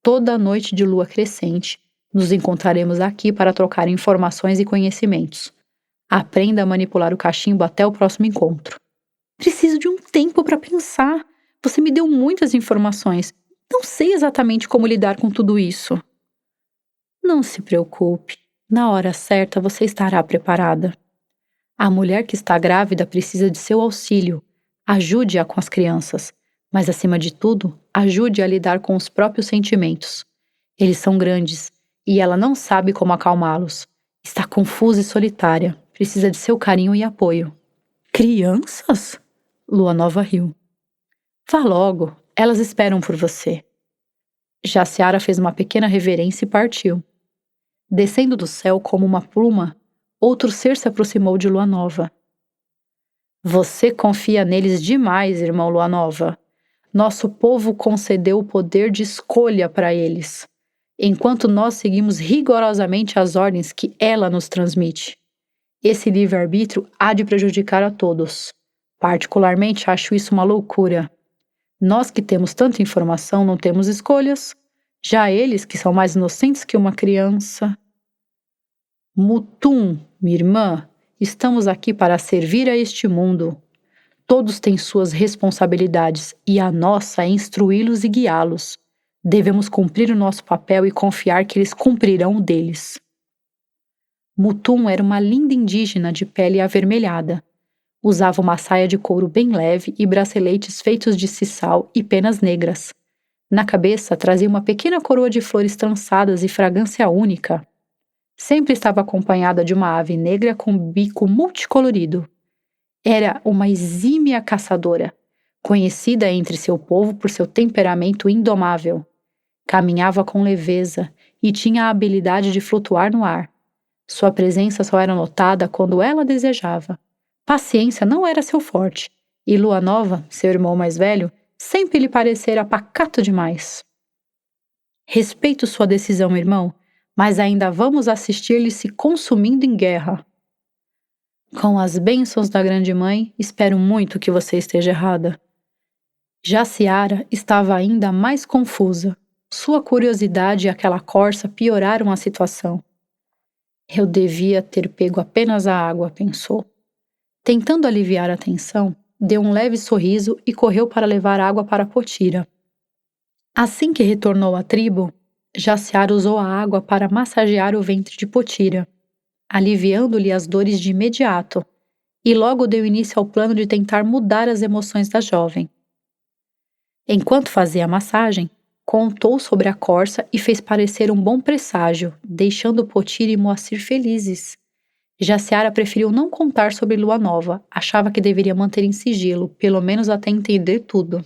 Toda noite de lua crescente, nos encontraremos aqui para trocar informações e conhecimentos. Aprenda a manipular o cachimbo até o próximo encontro. Preciso de um tempo para pensar. Você me deu muitas informações. Não sei exatamente como lidar com tudo isso. Não se preocupe. Na hora certa você estará preparada. A mulher que está grávida precisa de seu auxílio. Ajude-a com as crianças. Mas, acima de tudo, ajude-a a lidar com os próprios sentimentos. Eles são grandes e ela não sabe como acalmá-los. Está confusa e solitária. Precisa de seu carinho e apoio. Crianças? Lua Nova riu. Vá logo, elas esperam por você. Jaciara fez uma pequena reverência e partiu. Descendo do céu como uma pluma, outro ser se aproximou de Lua Nova. Você confia neles demais, irmão Lua Nova. Nosso povo concedeu o poder de escolha para eles, enquanto nós seguimos rigorosamente as ordens que ela nos transmite. Esse livre-arbítrio há de prejudicar a todos. Particularmente acho isso uma loucura. Nós que temos tanta informação não temos escolhas. Já eles, que são mais inocentes que uma criança. Mutum, minha irmã, estamos aqui para servir a este mundo. Todos têm suas responsabilidades e a nossa é instruí-los e guiá-los. Devemos cumprir o nosso papel e confiar que eles cumprirão o deles. Mutum era uma linda indígena de pele avermelhada. Usava uma saia de couro bem leve e braceletes feitos de sisal e penas negras. Na cabeça trazia uma pequena coroa de flores trançadas e fragrância única. Sempre estava acompanhada de uma ave negra com bico multicolorido. Era uma exímia caçadora, conhecida entre seu povo por seu temperamento indomável. Caminhava com leveza e tinha a habilidade de flutuar no ar. Sua presença só era notada quando ela desejava. Paciência não era seu forte, e Lua Nova, seu irmão mais velho, sempre lhe parecera pacato demais. Respeito sua decisão, irmão, mas ainda vamos assistir-lhe se consumindo em guerra. Com as bênçãos da Grande Mãe, espero muito que você esteja errada. Jaciara estava ainda mais confusa. Sua curiosidade e aquela corça pioraram a situação. Eu devia ter pego apenas a água, pensou. Tentando aliviar a tensão, deu um leve sorriso e correu para levar água para Potira. Assim que retornou à tribo, Jaciara usou a água para massagear o ventre de Potira, aliviando-lhe as dores de imediato, e logo deu início ao plano de tentar mudar as emoções da jovem. Enquanto fazia a massagem, contou sobre a corça e fez parecer um bom presságio, deixando Potira e Moacir felizes. Jaciara preferiu não contar sobre Lua Nova, achava que deveria manter em sigilo, pelo menos até entender tudo.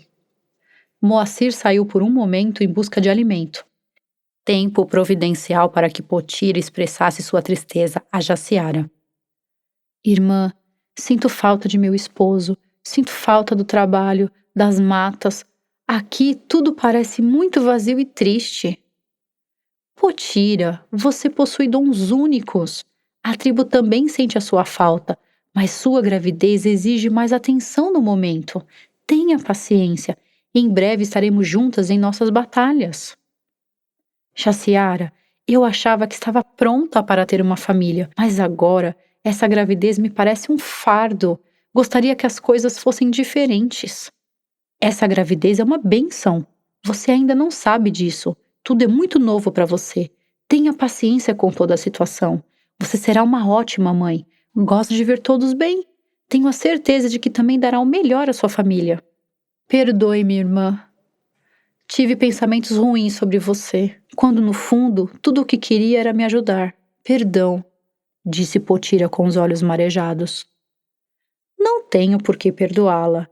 Moacir saiu por um momento em busca de alimento. Tempo providencial para que Potira expressasse sua tristeza a Jaciara. Irmã, sinto falta de meu esposo, sinto falta do trabalho, das matas. Aqui tudo parece muito vazio e triste. Potira, você possui dons únicos. A tribo também sente a sua falta, mas sua gravidez exige mais atenção no momento. Tenha paciência. Em breve estaremos juntas em nossas batalhas. Jaciara, eu achava que estava pronta para ter uma família, mas agora essa gravidez me parece um fardo. Gostaria que as coisas fossem diferentes. Essa gravidez é uma bênção. Você ainda não sabe disso. Tudo é muito novo para você. Tenha paciência com toda a situação. Você será uma ótima mãe. Gosto de ver todos bem. Tenho a certeza de que também dará o melhor à sua família. Perdoe-me, irmã. Tive pensamentos ruins sobre você, quando no fundo tudo o que queria era me ajudar. Perdão, disse Potira com os olhos marejados. Não tenho por que perdoá-la.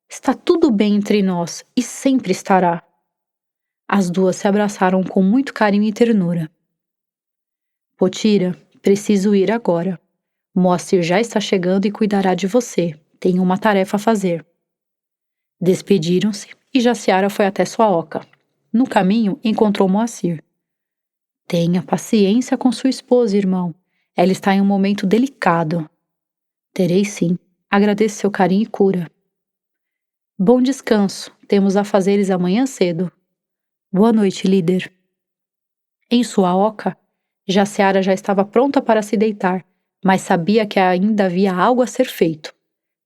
Está tudo bem entre nós e sempre estará. As duas se abraçaram com muito carinho e ternura. Potira, preciso ir agora. Moacir já está chegando e cuidará de você. Tenho uma tarefa a fazer. Despediram-se e Jaciara foi até sua oca. No caminho, encontrou Moacir. Tenha paciência com sua esposa, irmão. Ela está em um momento delicado. Terei sim. Agradeço seu carinho e cura. Bom descanso. Temos afazeres amanhã cedo. Boa noite, líder. Em sua oca, Jaciara já estava pronta para se deitar, mas sabia que ainda havia algo a ser feito.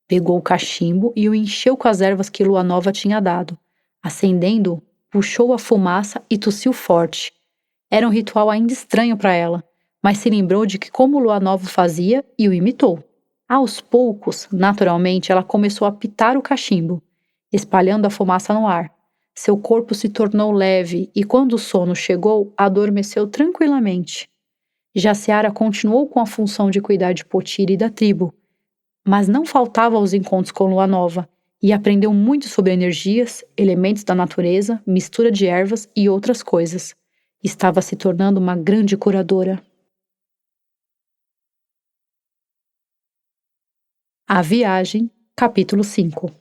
Pegou o cachimbo e o encheu com as ervas que Lua Nova tinha dado. Acendendo-o, puxou a fumaça e tossiu forte. Era um ritual ainda estranho para ela, mas se lembrou de que como Lua Nova fazia e o imitou. Aos poucos, naturalmente, ela começou a pitar o cachimbo, espalhando a fumaça no ar. Seu corpo se tornou leve e quando o sono chegou, adormeceu tranquilamente. Jaciara continuou com a função de cuidar de Potira e da tribo, mas não faltava aos encontros com Lua Nova e aprendeu muito sobre energias, elementos da natureza, mistura de ervas e outras coisas. Estava se tornando uma grande curadora. A Viagem, capítulo 5.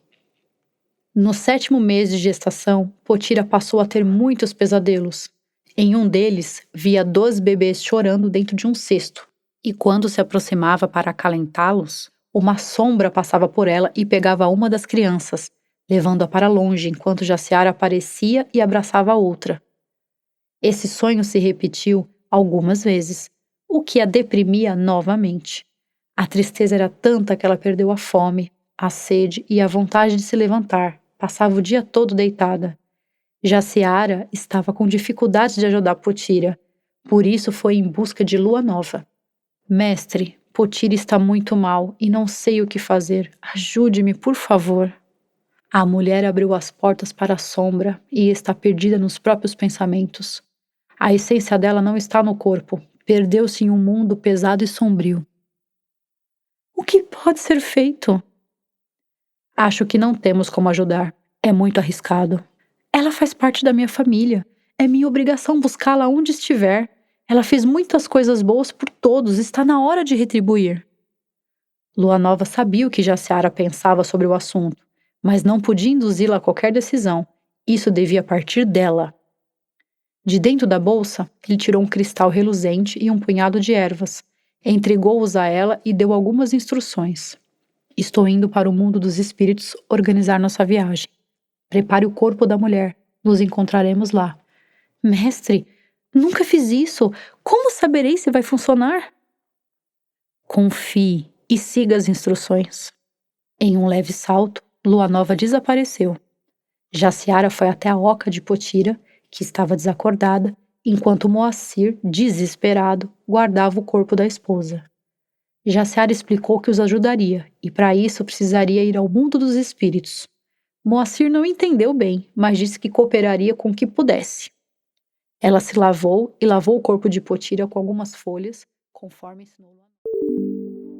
No 7º mês de gestação, Potira passou a ter muitos pesadelos. Em um deles, via 2 bebês chorando dentro de um cesto, e quando se aproximava para acalentá-los, uma sombra passava por ela e pegava uma das crianças, levando-a para longe enquanto Jaciara aparecia e abraçava a outra. Esse sonho se repetiu algumas vezes, o que a deprimia novamente. A tristeza era tanta que ela perdeu a fome, a sede e a vontade de se levantar. Passava o dia todo deitada. Jaciara estava com dificuldade de ajudar Potira, por isso foi em busca de Lua Nova. Mestre, Potira está muito mal e não sei o que fazer. Ajude-me, por favor. A mulher abriu as portas para a sombra e está perdida nos próprios pensamentos. A essência dela não está no corpo. Perdeu-se em um mundo pesado e sombrio. O que pode ser feito? Acho que não temos como ajudar. É muito arriscado. Ela faz parte da minha família. É minha obrigação buscá-la onde estiver. Ela fez muitas coisas boas por todos. Está na hora de retribuir. Lua Nova sabia o que Jaciara pensava sobre o assunto, mas não podia induzi-la a qualquer decisão. Isso devia partir dela. De dentro da bolsa, ele tirou um cristal reluzente e um punhado de ervas. Entregou-os a ela e deu algumas instruções. Estou indo para o mundo dos espíritos organizar nossa viagem. Prepare o corpo da mulher. Nos encontraremos lá. Mestre, nunca fiz isso. Como saberei se vai funcionar? Confie e siga as instruções. Em um leve salto, Lua Nova desapareceu. Jaciara foi até a oca de Potira, que estava desacordada, enquanto Moacir, desesperado, guardava o corpo da esposa. Jaciara explicou que os ajudaria, e para isso precisaria ir ao mundo dos espíritos. Moacir não entendeu bem, mas disse que cooperaria com o que pudesse. Ela se lavou e lavou o corpo de Potira com algumas folhas, conforme ensinou.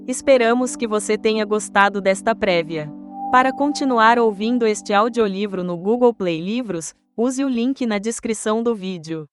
Esperamos que você tenha gostado desta prévia. Para continuar ouvindo este audiolivro no Google Play Livros, use o link na descrição do vídeo.